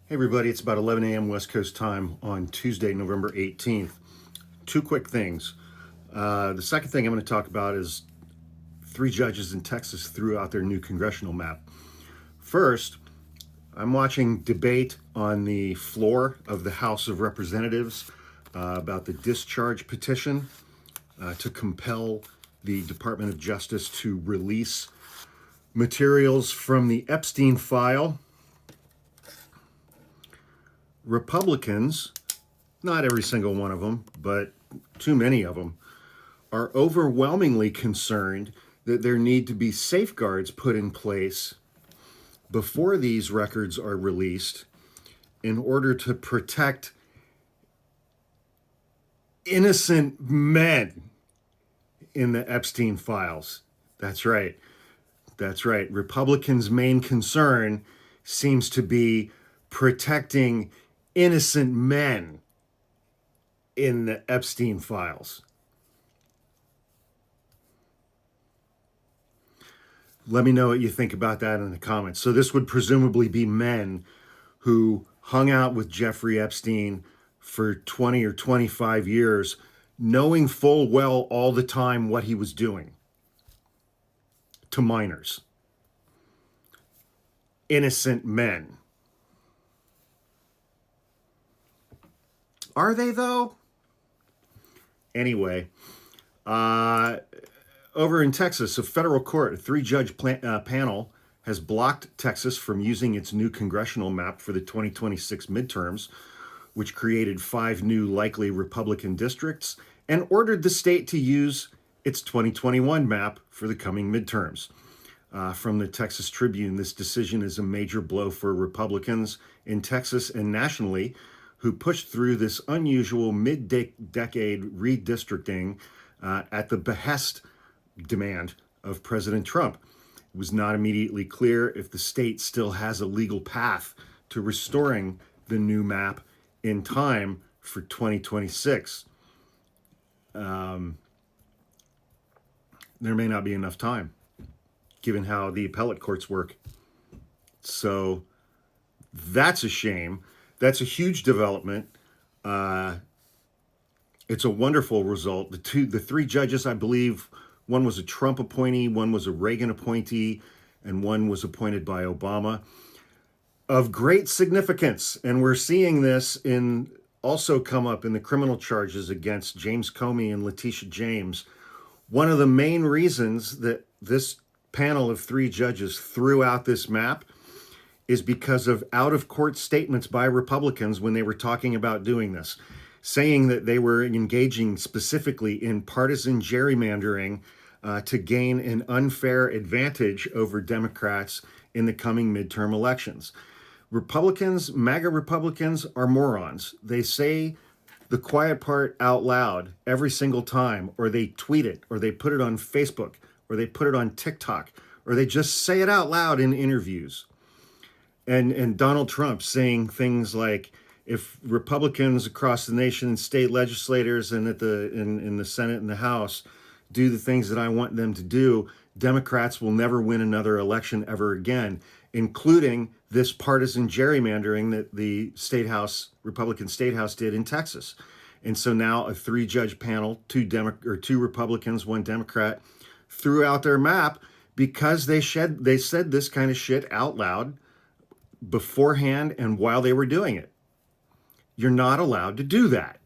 Hey everybody, it's about 11 a.m. West Coast time on Tuesday, November 18th. Two quick things. The second thing I'm going to talk about is three judges in Texas threw out their new congressional map. First, I'm watching debate on the floor of the House of Representatives about the discharge petition to compel the Department of Justice to release materials from the Epstein file. Republicans, not every single one of them, but too many of them, are overwhelmingly concerned that there need to be safeguards put in place before these records are released in order to protect innocent men in the Epstein files. That's right. That's right. Republicans' main concern seems to be protecting innocent men in the Epstein files. Let me know what you think about that in the comments. So this would presumably be men who hung out with Jeffrey Epstein for 20 or 25 years, knowing full well all the time what he was doing to minors. Innocent men. Are they, though? Anyway, over in Texas, a federal court, a three-judge panel has blocked Texas from using its new congressional map for the 2026 midterms, which created 5 new likely Republican districts, and ordered the state to use its 2021 map for the coming midterms. From the Texas Tribune, this decision is a major blow for Republicans in Texas and nationally, who pushed through this unusual mid-decade redistricting at the behest demand of President Trump. It was not immediately clear if the state still has a legal path to restoring the new map in time for 2026. There may not be enough time, given how the appellate courts work. So that's a shame. That's a huge development. It's a wonderful result. The three judges, I believe, one was a Trump appointee, one was a Reagan appointee, and one was appointed by Obama, of great significance. And we're seeing this also come up in the criminal charges against James Comey and Letitia James. One of the main reasons that this panel of three judges threw out this map is because of out-of-court statements by Republicans when they were talking about doing this, saying that they were engaging specifically in partisan gerrymandering to gain an unfair advantage over Democrats in the coming midterm elections. Republicans, MAGA Republicans, are morons. They say the quiet part out loud every single time, or they tweet it, or they put it on Facebook, or they put it on TikTok, or they just say it out loud in interviews. And Donald Trump saying things like, if Republicans across the nation and state legislators and in the Senate and the House do the things that I want them to do, Democrats will never win another election ever again, including this partisan gerrymandering that the Republican State House did in Texas. And so now a three-judge panel, two Republicans, one Democrat, threw out their map because they said this kind of shit out loud beforehand and while they were doing it. You're not allowed to do that.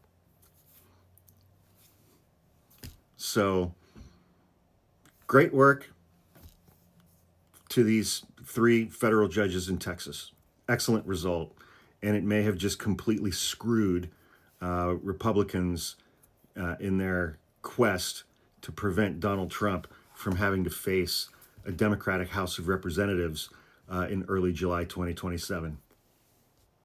So, great work to these 3 federal judges in Texas. Excellent result. And it may have just completely screwed Republicans in their quest to prevent Donald Trump from having to face a Democratic House of Representatives in early July 2027.